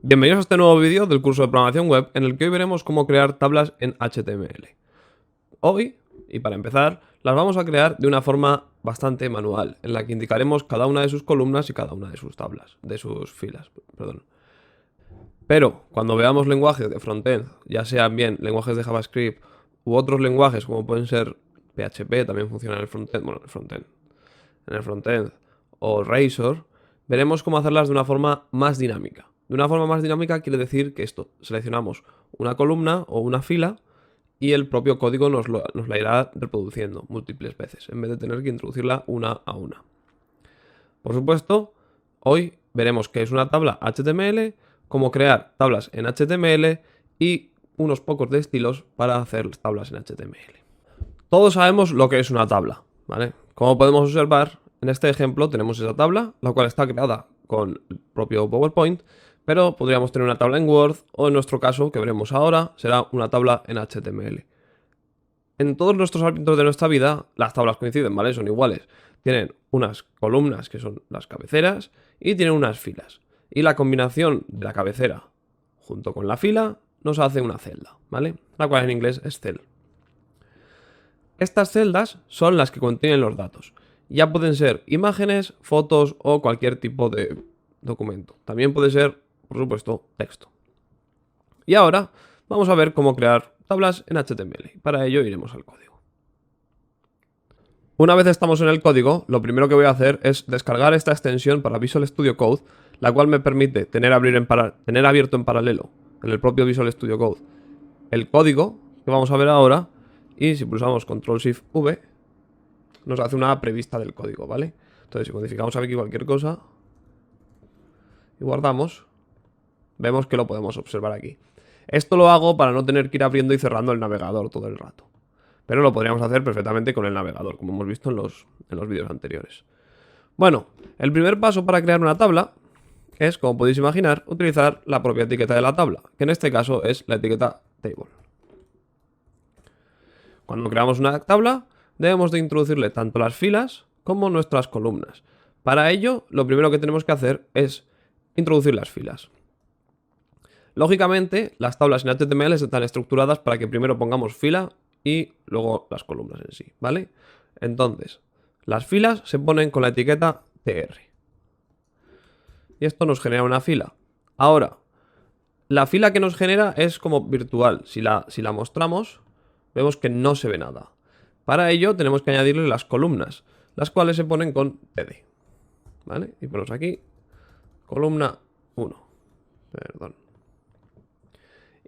Bienvenidos a este nuevo vídeo del curso de programación web en el que hoy veremos cómo crear tablas en HTML. Hoy, y para empezar, las vamos a crear de una forma bastante manual, en la que indicaremos cada una de sus columnas y cada una de sus tablas, de sus filas, perdón. Pero cuando veamos lenguajes de frontend, ya sean bien lenguajes de JavaScript u otros lenguajes como pueden ser PHP, también funciona en el frontend, en el frontend o Razor, veremos cómo hacerlas de una forma más dinámica. De una forma más dinámica quiere decir que seleccionamos una columna o una fila y el propio código nos la irá reproduciendo múltiples veces, en vez de tener que introducirla una a una. Por supuesto, hoy veremos qué es una tabla HTML, cómo crear tablas en HTML y unos pocos de estilos para hacer tablas en HTML. Todos sabemos lo que es una tabla, ¿vale? Como podemos observar, en este ejemplo tenemos esa tabla, la cual está creada con el propio PowerPoint, pero podríamos tener una tabla en Word o en nuestro caso, que veremos ahora, será una tabla en HTML. En todos nuestros ámbitos de nuestra vida, las tablas coinciden, ¿vale? Son iguales. Tienen unas columnas que son las cabeceras y tienen unas filas. Y la combinación de la cabecera junto con la fila nos hace una celda, ¿vale? La cual en inglés es cell. Estas celdas son las que contienen los datos. Ya pueden ser imágenes, fotos o cualquier tipo de documento. También puede ser, por supuesto, texto. Y ahora vamos a ver cómo crear tablas en HTML. Para ello iremos al código. Una vez estamos en el código, lo primero que voy a hacer es descargar esta extensión para Visual Studio Code, la cual me permite tener abierto en paralelo en el propio Visual Studio Code el código que vamos a ver ahora, y si pulsamos Ctrl+Shift+V nos hace una prevista del código, ¿vale? Entonces si modificamos aquí cualquier cosa y guardamos, vemos que lo podemos observar aquí. Esto lo hago para no tener que ir abriendo y cerrando el navegador todo el rato. Pero lo podríamos hacer perfectamente con el navegador, como hemos visto en los vídeos anteriores. Bueno, el primer paso para crear una tabla es, como podéis imaginar, utilizar la propia etiqueta de la tabla, que en este caso es la etiqueta table. Cuando creamos una tabla, debemos de introducirle tanto las filas como nuestras columnas. Para ello, lo primero que tenemos que hacer es introducir las filas. Lógicamente, las tablas en HTML están estructuradas para que primero pongamos fila y luego las columnas en sí, ¿vale? Entonces, las filas se ponen con la etiqueta tr. Y esto nos genera una fila. Ahora, la fila que nos genera es como virtual. Si la mostramos, vemos que no se ve nada. Para ello tenemos que añadirle las columnas, las cuales se ponen con td. ¿Vale? Y ponemos aquí columna 1. Perdón.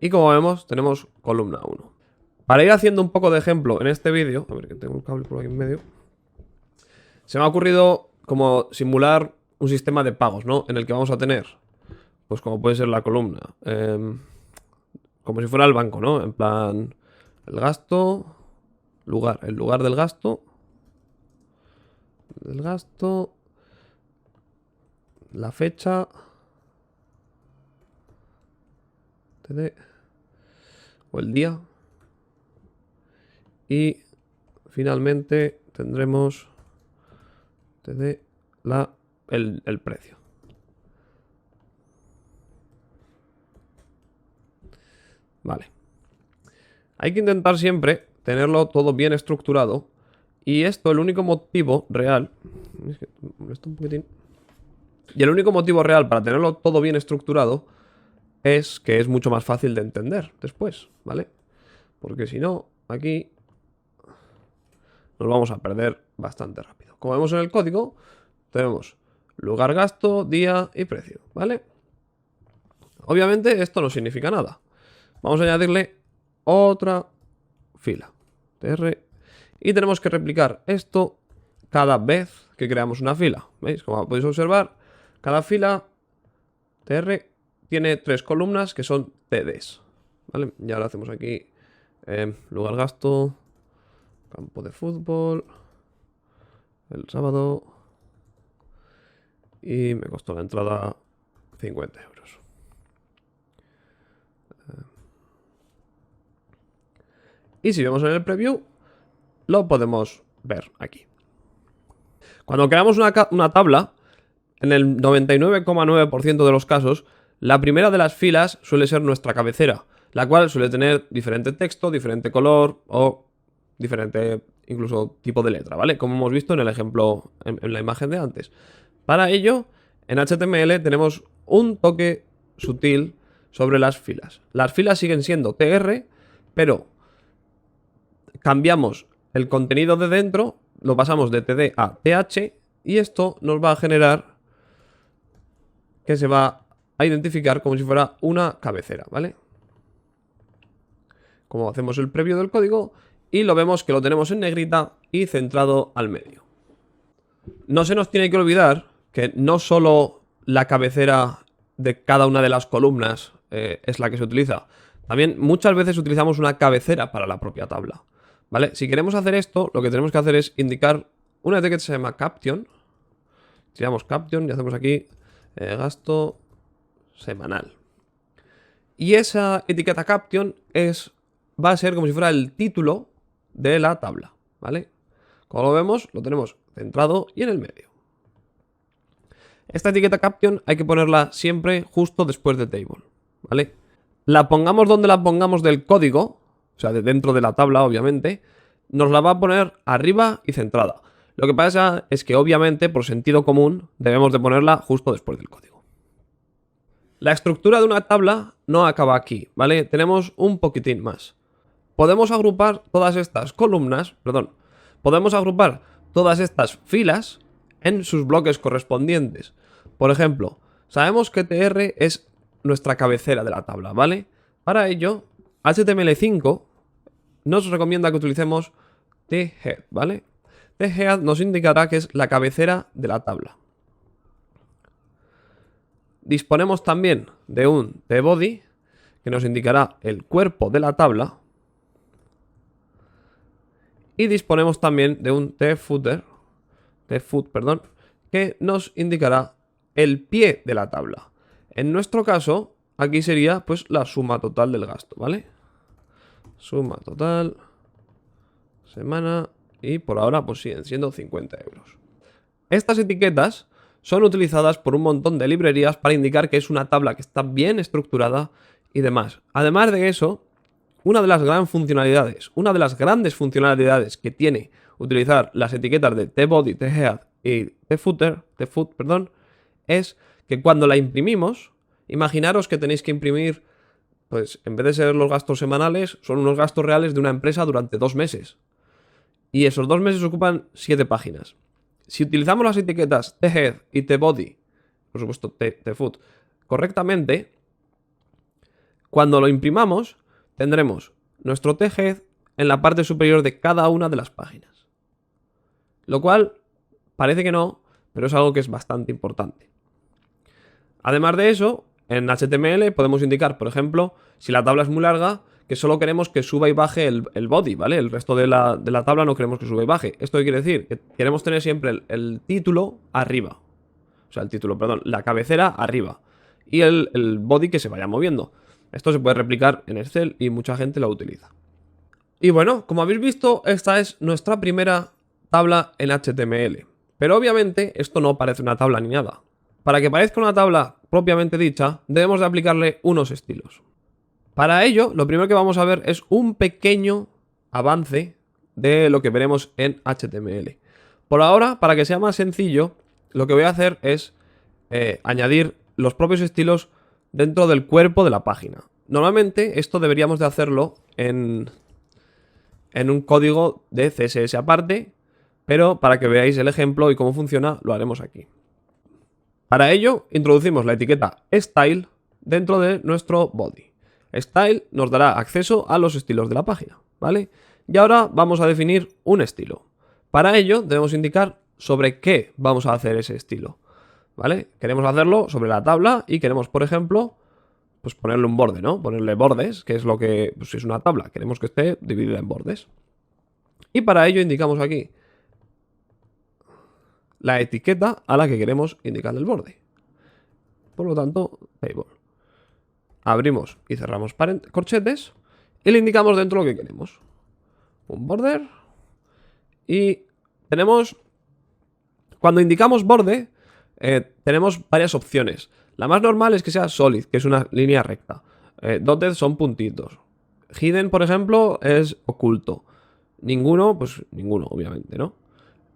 Y como vemos, tenemos columna 1. Para ir haciendo un poco de ejemplo en este vídeo, a ver que tengo un cable por aquí en medio, se me ha ocurrido como simular un sistema de pagos, ¿no? En el que vamos a tener, pues como puede ser la columna, como si fuera el banco, ¿no? En plan, el gasto, el lugar del gasto, la fecha, o el día, y finalmente tendremos el precio. Vale. Hay que intentar siempre tenerlo todo bien estructurado. Y esto, el único motivo real... Es que me molesta un poquitín. Y el único motivo real para tenerlo todo bien estructurado es que es mucho más fácil de entender después, ¿vale? Porque si no, aquí nos vamos a perder bastante rápido. Como vemos en el código, tenemos lugar, gasto, día y precio, ¿vale? Obviamente esto no significa nada. Vamos a añadirle otra fila, tr, y tenemos que replicar esto cada vez que creamos una fila. ¿Veis? Como podéis observar, cada fila tr tiene 3 columnas que son tds, ¿vale? Y ahora hacemos aquí lugar, gasto, campo de fútbol, el sábado, y me costó la entrada 50 euros. Y si vemos en el preview, lo podemos ver aquí. Cuando creamos una tabla, en el 99,9% de los casos, La primera de las filas suele ser nuestra cabecera, la cual suele tener diferente texto, diferente color o diferente incluso tipo de letra, ¿vale? Como hemos visto en el ejemplo, en la imagen de antes. Para ello, en HTML tenemos un toque sutil sobre las filas. Las filas siguen siendo TR, pero cambiamos el contenido de dentro, lo pasamos de TD a TH y esto nos va a generar que se va a identificar como si fuera una cabecera, ¿vale? Como hacemos el previo del código y lo vemos que lo tenemos en negrita y centrado al medio. No se nos tiene que olvidar que no solo la cabecera de cada una de las columnas es la que se utiliza. También muchas veces utilizamos una cabecera para la propia tabla, ¿vale? Si queremos hacer esto, lo que tenemos que hacer es indicar una etiqueta que se llama caption. Tiramos caption y hacemos aquí gasto semanal. Y esa etiqueta caption va a ser como si fuera el título de la tabla, ¿vale? Como lo vemos, lo tenemos centrado y en el medio. Esta etiqueta caption hay que ponerla siempre justo después de table, ¿vale? La pongamos donde la pongamos del código, o sea, de dentro de la tabla, obviamente, nos la va a poner arriba y centrada. Lo que pasa es que, obviamente, por sentido común, debemos de ponerla justo después del código. La estructura de una tabla no acaba aquí, ¿vale? Tenemos un poquitín más. Podemos agrupar todas estas columnas, podemos agrupar todas estas filas en sus bloques correspondientes. Por ejemplo, sabemos que TR es nuestra cabecera de la tabla, ¿vale? Para ello, HTML5 nos recomienda que utilicemos thead, ¿vale? Thead nos indicará que es la cabecera de la tabla. Disponemos también de un tbody que nos indicará el cuerpo de la tabla. Y disponemos también de un tfoot, que nos indicará el pie de la tabla. En nuestro caso, aquí sería pues la suma total del gasto, ¿vale? Suma total, semana, y por ahora pues siguen siendo 50 euros. Estas etiquetas son utilizadas por un montón de librerías para indicar que es una tabla que está bien estructurada y demás. Además de eso, una de las grandes funcionalidades que tiene utilizar las etiquetas de tbody, thead y tfoot, es que cuando la imprimimos, imaginaros que tenéis que imprimir, pues en vez de ser los gastos semanales, son unos gastos reales de una empresa durante 2 meses. Y esos 2 meses ocupan 7 páginas. Si utilizamos las etiquetas thead y tbody, por supuesto tfoot, correctamente, cuando lo imprimamos, tendremos nuestro thead en la parte superior de cada una de las páginas. Lo cual parece que no, pero es algo que es bastante importante. Además de eso, en HTML podemos indicar, por ejemplo, si la tabla es muy larga, que solo queremos que suba y baje el body, ¿vale? El resto de la tabla no queremos que suba y baje. ¿Esto qué quiere decir? Que queremos tener siempre el título arriba. O sea, la cabecera arriba. Y el body que se vaya moviendo. Esto se puede replicar en Excel y mucha gente lo utiliza. Y bueno, como habéis visto, esta es nuestra primera tabla en HTML. Pero obviamente esto no parece una tabla ni nada. Para que parezca una tabla propiamente dicha, debemos de aplicarle unos estilos. Para ello, lo primero que vamos a ver es un pequeño avance de lo que veremos en HTML. Por ahora, para que sea más sencillo, lo que voy a hacer es añadir los propios estilos dentro del cuerpo de la página. Normalmente esto deberíamos de hacerlo en un código de CSS aparte, pero para que veáis el ejemplo y cómo funciona, lo haremos aquí. Para ello, introducimos la etiqueta style dentro de nuestro body. Style nos dará acceso a los estilos de la página, ¿vale? Y ahora vamos a definir un estilo. Para ello debemos indicar sobre qué vamos a hacer ese estilo, ¿vale? Queremos hacerlo sobre la tabla y queremos, por ejemplo, pues ponerle un borde, ¿no? Ponerle bordes, que es lo que, pues si es una tabla, queremos que esté dividida en bordes. Y para ello indicamos aquí la etiqueta a la que queremos indicar el borde. Por lo tanto, table. Abrimos y cerramos corchetes y le indicamos dentro lo que queremos. Un border. Y tenemos... Cuando indicamos borde, tenemos varias opciones. La más normal es que sea solid, que es una línea recta. Dotted son puntitos. Hidden, por ejemplo, es oculto. Ninguno, pues ninguno, obviamente, ¿no?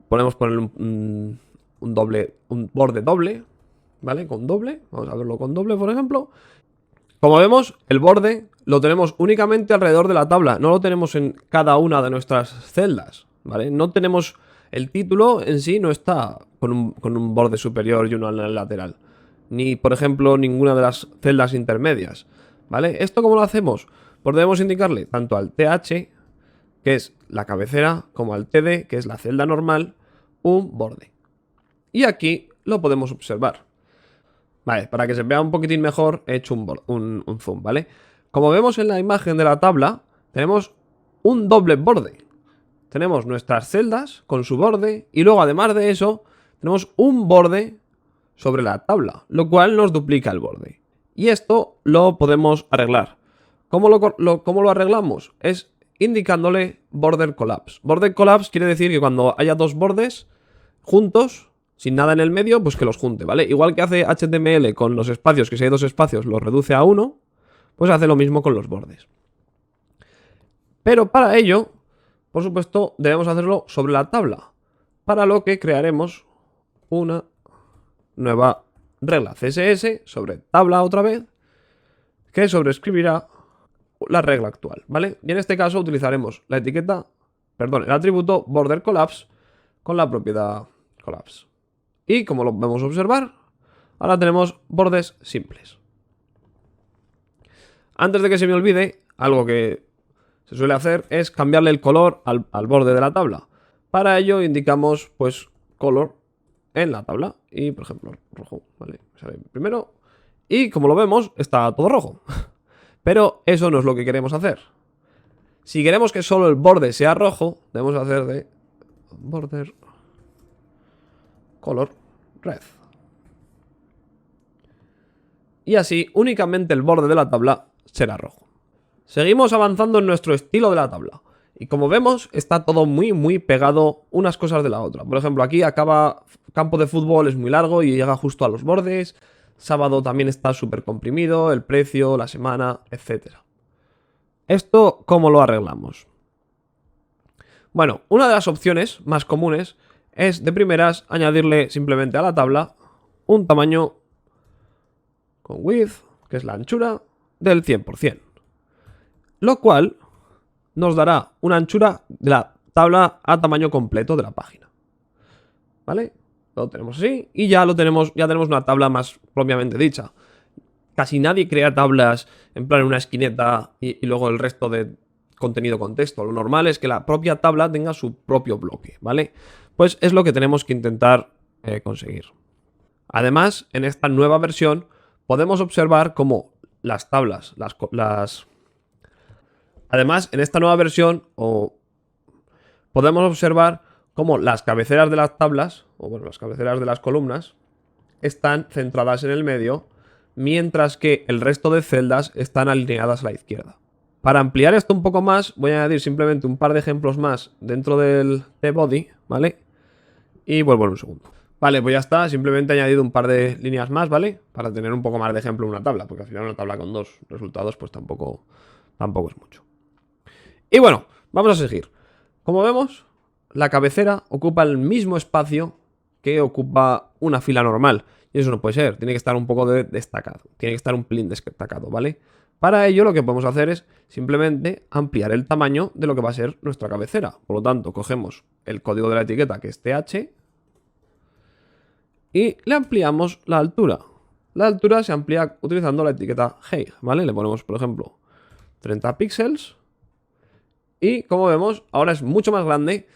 Podemos poner un borde doble, ¿vale? Con doble. Vamos a verlo con doble, por ejemplo. Como vemos, el borde lo tenemos únicamente alrededor de la tabla. No lo tenemos en cada una de nuestras celdas, ¿vale? No tenemos... El título en sí no está con un borde superior y uno en el lateral. Ni, por ejemplo, ninguna de las celdas intermedias, ¿vale? ¿Esto cómo lo hacemos? Pues debemos indicarle tanto al TH, que es la cabecera, como al TD, que es la celda normal, un borde. Y aquí lo podemos observar. Vale, para que se vea un poquitín mejor he hecho un zoom, ¿vale? Como vemos en la imagen de la tabla, tenemos un doble borde. Tenemos nuestras celdas con su borde y luego además de eso tenemos un borde sobre la tabla, lo cual nos duplica el borde. Y esto lo podemos arreglar. ¿Cómo lo arreglamos? Es indicándole border collapse. Border collapse quiere decir que cuando haya dos bordes juntos, sin nada en el medio, pues que los junte, ¿vale? Igual que hace HTML con los espacios, que si hay dos espacios los reduce a uno, pues hace lo mismo con los bordes. Pero para ello, por supuesto, debemos hacerlo sobre la tabla, para lo que crearemos una nueva regla CSS sobre tabla otra vez, que sobreescribirá la regla actual, ¿vale? Y en este caso utilizaremos la etiqueta, perdón, el atributo border collapse con la propiedad collapse. Y como lo vamos a observar, ahora tenemos bordes simples. Antes de que se me olvide, algo que se suele hacer es cambiarle el color al borde de la tabla. Para ello indicamos pues color en la tabla y por ejemplo rojo, ¿vale? Sale primero y como lo vemos está todo rojo. Pero eso no es lo que queremos hacer. Si queremos que solo el borde sea rojo, debemos hacer de border color red. Y así únicamente el borde de la tabla será rojo. Seguimos avanzando en nuestro estilo de la tabla. Y como vemos, está todo muy pegado unas cosas de la otra. Por ejemplo, aquí acaba campo de fútbol, es muy largo y llega justo a los bordes. Sábado también está súper comprimido, el precio, la semana, etc. ¿Esto cómo lo arreglamos? Bueno, una de las opciones más comunes es de primeras añadirle simplemente a la tabla un tamaño con width, que es la anchura, del 100%. Lo cual nos dará una anchura de la tabla a tamaño completo de la página. ¿Vale? Lo tenemos así y ya tenemos una tabla más propiamente dicha. Casi nadie crea tablas en plan en una esquineta y luego el resto de contenido con texto. Lo normal es que la propia tabla tenga su propio bloque, ¿vale? Pues es lo que tenemos que intentar conseguir. Además, en esta nueva versión podemos observar cómo las tablas, Además, en esta nueva versión podemos observar cómo las cabeceras de las tablas, o bueno, las cabeceras de las columnas, están centradas en el medio, mientras que el resto de celdas están alineadas a la izquierda. Para ampliar esto un poco más, voy a añadir simplemente un par de ejemplos más dentro del body, ¿vale? Y vuelvo en un segundo. Vale, pues ya está, simplemente he añadido un par de líneas más, ¿vale? Para tener un poco más de ejemplo en una tabla, porque al final una tabla con dos resultados pues tampoco es mucho. Y bueno, vamos a seguir. Como vemos, la cabecera ocupa el mismo espacio que ocupa una fila normal. Y eso no puede ser, tiene que estar un poco destacado, tiene que estar un pelín destacado, ¿vale? Para ello lo que podemos hacer es simplemente ampliar el tamaño de lo que va a ser nuestra cabecera. Por lo tanto, cogemos el código de la etiqueta, que es TH, y le ampliamos la altura. La altura se amplía utilizando la etiqueta height, ¿vale? Le ponemos, por ejemplo, 30 píxeles. Y como vemos, ahora es mucho más grande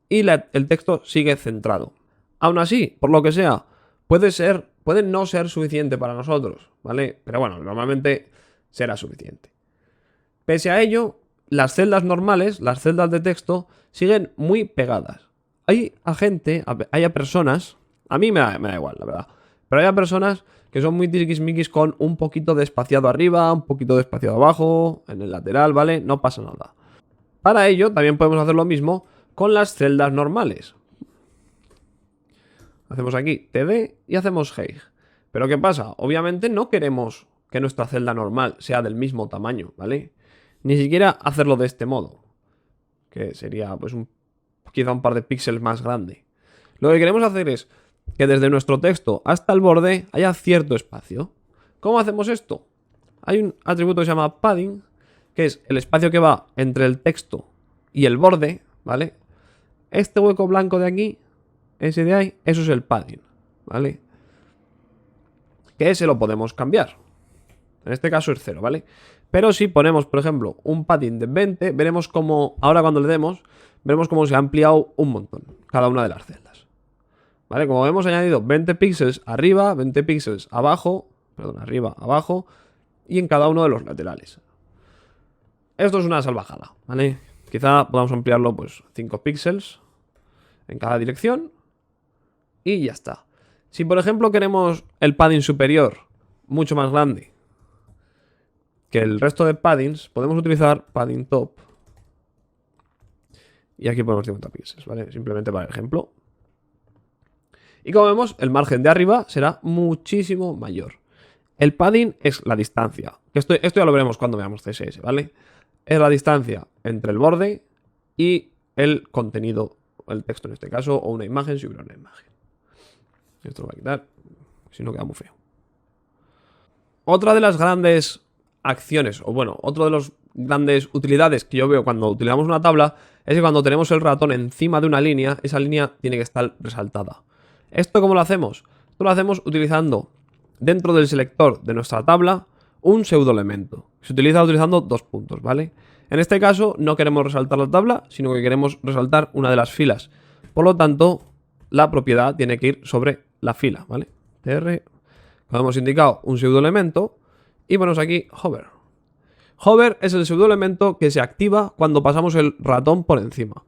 y el texto sigue centrado. Aún así, por lo que sea, puede no ser suficiente para nosotros, ¿vale? Pero bueno, normalmente será suficiente. Pese a ello, las celdas normales, las celdas de texto, siguen muy pegadas. Hay personas, a mí me da igual, la verdad, pero hay personas que son muy tiquismiquis con un poquito de espaciado arriba, un poquito de espaciado abajo, en el lateral, ¿vale? No pasa nada. Para ello también podemos hacer lo mismo con las celdas normales. Hacemos aquí TD y hacemos height. Pero ¿qué pasa? Obviamente no queremos que nuestra celda normal sea del mismo tamaño, ¿vale? Ni siquiera hacerlo de este modo, que sería pues quizá un par de píxeles más grande. Lo que queremos hacer es que desde nuestro texto hasta el borde haya cierto espacio. ¿Cómo hacemos esto? Hay un atributo que se llama padding, que es el espacio que va entre el texto y el borde, ¿vale? Este hueco blanco de aquí, ese de ahí, eso es el padding, ¿vale? Que ese lo podemos cambiar. En este caso es 0, ¿vale? Pero si ponemos, por ejemplo, un padding de 20, veremos cómo, ahora cuando le demos, veremos cómo se ha ampliado un montón cada una de las celdas. ¿Vale? Como hemos añadido 20 píxeles arriba, 20 píxeles abajo, perdón, arriba, abajo, y en cada uno de los laterales. Esto es una salvajada, ¿vale? Quizá podamos ampliarlo, pues, 5 píxeles en cada dirección, y ya está. Si, por ejemplo, queremos el padding superior mucho más grande que el resto de paddings, podemos utilizar padding top. Y aquí ponemos 50 píxeles, ¿vale? Simplemente para el ejemplo. Y como vemos, el margen de arriba será muchísimo mayor. El padding es la distancia. Esto ya lo veremos cuando veamos CSS, ¿vale? Es la distancia entre el borde y el contenido, el texto en este caso, o una imagen si hubiera una imagen. Esto lo voy a quitar, si no queda muy feo. Otra de las grandes acciones, o bueno, otro de los grandes utilidades que yo veo cuando utilizamos una tabla es que cuando tenemos el ratón encima de una línea, esa línea tiene que estar resaltada. ¿Esto cómo lo hacemos? Esto lo hacemos utilizando dentro del selector de nuestra tabla un pseudoelemento. Se utiliza utilizando 2 puntos, ¿vale? En este caso no queremos resaltar la tabla, sino que queremos resaltar una de las filas. Por lo tanto, la propiedad tiene que ir sobre la fila, ¿vale? tr, como hemos indicado, un pseudoelemento. Y ponemos aquí hover. Hover es el pseudoelemento que se activa cuando pasamos el ratón por encima.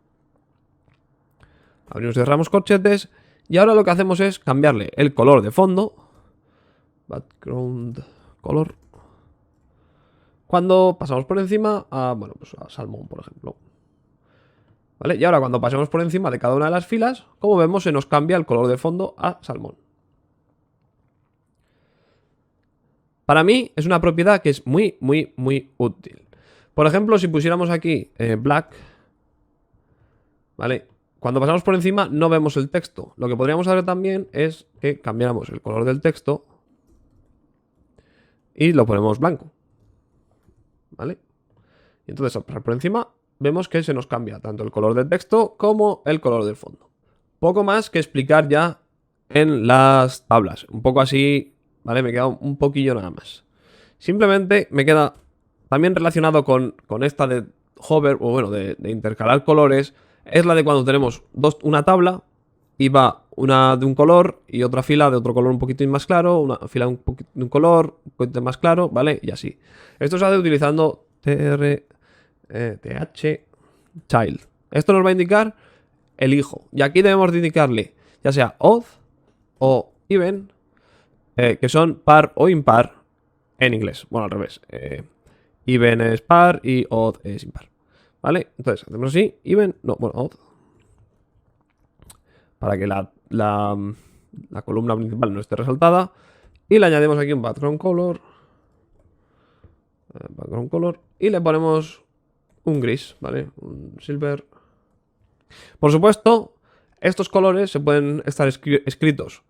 Abrimos y cerramos corchetes. Y ahora lo que hacemos es cambiarle el color de fondo. Background color. Cuando pasamos por encima a, bueno, pues a salmón, por ejemplo. ¿Vale? Y ahora cuando pasemos por encima de cada una de las filas, como vemos, se nos cambia el color de fondo a salmón. Para mí es una propiedad que es muy, muy, muy útil. Por ejemplo, si pusiéramos aquí black, ¿vale? Cuando pasamos por encima no vemos el texto. Lo que podríamos hacer también es que cambiáramos el color del texto y lo ponemos blanco, ¿vale? Y entonces al pasar por encima vemos que se nos cambia tanto el color del texto como el color del fondo. Poco más que explicar ya en las tablas. Un poco así, ¿vale? Me queda un poquillo nada más. Simplemente me queda también relacionado con esta de hover, o bueno, de intercalar colores. Es la de cuando tenemos una tabla y va una de un color y otra fila de otro color un poquito más claro, una fila de un color un poquito más claro, ¿vale? Y así. Esto se hace utilizando th child. Esto nos va a indicar el hijo. Y aquí debemos de indicarle ya sea odd o even, que son par o impar en inglés. Bueno, al revés. Even es par y odd es impar. ¿Vale? Entonces, hacemos así, even, no, bueno, odd. Para que la columna principal no esté resaltada. Y le añadimos aquí un background color. Y le ponemos un gris, ¿vale? Un silver. Por supuesto, estos colores se pueden estar escritos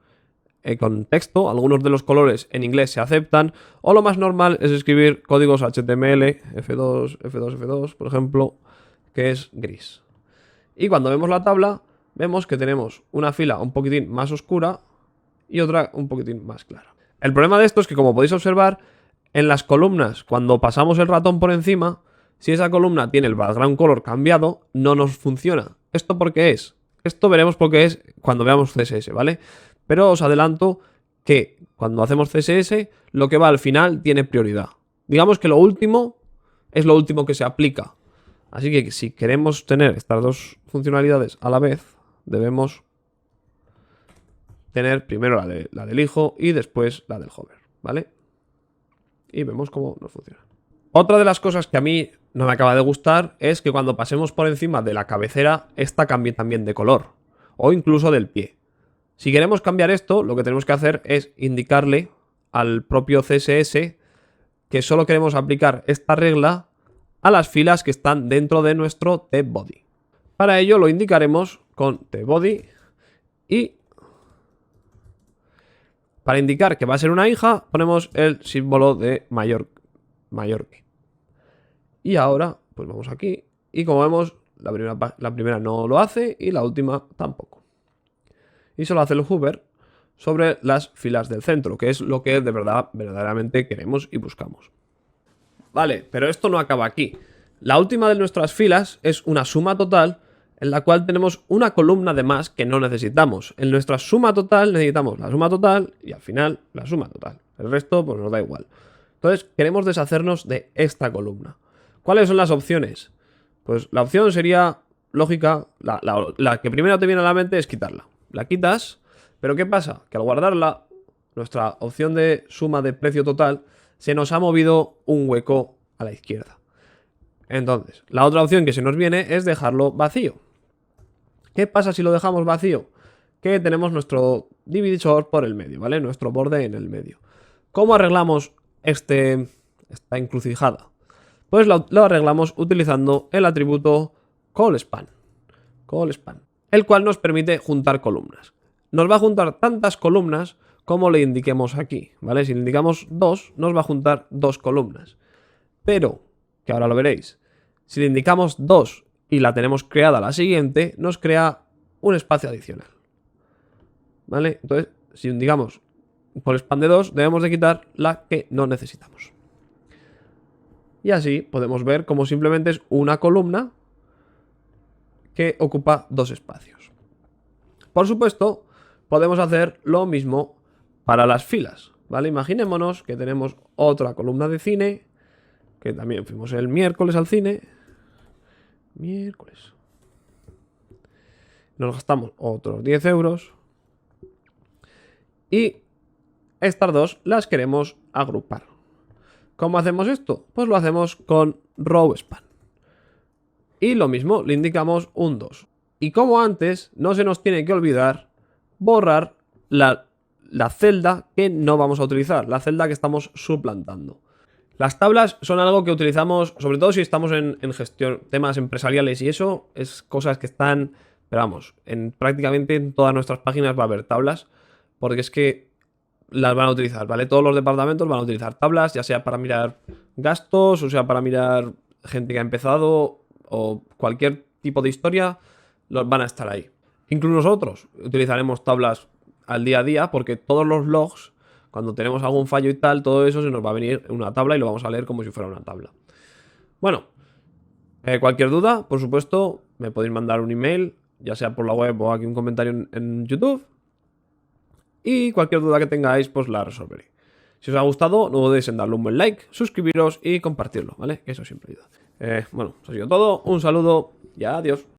con texto. Algunos de los colores en inglés se aceptan. O lo más normal es escribir códigos HTML, F2, por ejemplo, que es gris. Y cuando vemos la tabla, vemos que tenemos una fila un poquitín más oscura y otra un poquitín más clara. El problema de esto es que, como podéis observar, en las columnas, cuando pasamos el ratón por encima, si esa columna tiene el background color cambiado, no nos funciona. ¿Esto por qué es? Esto veremos por qué es cuando veamos CSS, ¿vale? Pero os adelanto que cuando hacemos CSS, lo que va al final tiene prioridad. Digamos que lo último es lo último que se aplica. Así que si queremos tener estas dos funcionalidades a la vez, debemos tener primero la del hijo y después la del hover, ¿vale? Y vemos cómo nos funciona. Otra de las cosas que a mí no me acaba de gustar es que cuando pasemos por encima de la cabecera, esta cambie también de color. O incluso del pie. Si queremos cambiar esto, lo que tenemos que hacer es indicarle al propio CSS que solo queremos aplicar esta regla a las filas que están dentro de nuestro tBody. Para ello lo indicaremos con tBody y para indicar que va a ser una hija ponemos el símbolo de mayor que. Y ahora pues vamos aquí y como vemos la primera no lo hace y la última tampoco. Y solo hace el hover sobre las filas del centro, que es lo que de verdad verdaderamente queremos y buscamos. Vale, pero esto no acaba aquí. La última de nuestras filas es una suma total en la cual tenemos una columna de más que no necesitamos. En nuestra suma total necesitamos la suma total y al final la suma total. El resto pues nos da igual. Entonces queremos deshacernos de esta columna. ¿Cuáles son las opciones? Pues la opción sería lógica, la que primero te viene a la mente es quitarla. La quitas, pero ¿qué pasa? Que al guardarla, nuestra opción de suma de precio total se nos ha movido un hueco a la izquierda. Entonces, la otra opción que se nos viene es dejarlo vacío. ¿Qué pasa si lo dejamos vacío? Que tenemos nuestro divisor por el medio, ¿vale? Nuestro borde en el medio. ¿Cómo arreglamos esta encrucijada? Pues lo arreglamos utilizando el atributo callSpan, el cual nos permite juntar columnas. Nos va a juntar tantas columnas como le indiquemos aquí, ¿vale? Si le indicamos 2, nos va a juntar 2 columnas. Pero, que ahora lo veréis, si le indicamos 2 y la tenemos creada la siguiente, nos crea un espacio adicional, ¿vale? Entonces, si indicamos callSpan de 2, debemos de quitar la que no necesitamos. Y así podemos ver cómo simplemente es una columna que ocupa 2 espacios. Por supuesto, podemos hacer lo mismo para las filas, ¿vale? Imaginémonos que tenemos otra columna de cine, que también fuimos el miércoles al cine. Miércoles. Nos gastamos otros 10 euros. Y estas dos las queremos agrupar. ¿Cómo hacemos esto? Pues lo hacemos con rowSpan. Y lo mismo, le indicamos un 2. Y como antes, no se nos tiene que olvidar borrar la celda que no vamos a utilizar, la celda que estamos suplantando. Las tablas son algo que utilizamos, sobre todo si estamos en gestión, temas empresariales, y eso es cosas que están, pero vamos, prácticamente en todas nuestras páginas va a haber tablas, porque es que las van a utilizar, ¿vale? Todos los departamentos van a utilizar tablas, ya sea para mirar gastos, o sea para mirar gente que ha empezado, o cualquier tipo de historia, van a estar ahí. Incluso nosotros utilizaremos tablas al día a día, porque todos los logs, cuando tenemos algún fallo y tal, todo eso se nos va a venir en una tabla y lo vamos a leer como si fuera una tabla. Bueno, cualquier duda, por supuesto, me podéis mandar un email, ya sea por la web o aquí un comentario en YouTube. Y cualquier duda que tengáis, pues la resolveré. Si os ha gustado, no dudéis en darle un buen like, suscribiros y compartirlo, ¿vale? Que eso siempre ayuda. Bueno, eso ha sido todo. Un saludo y adiós.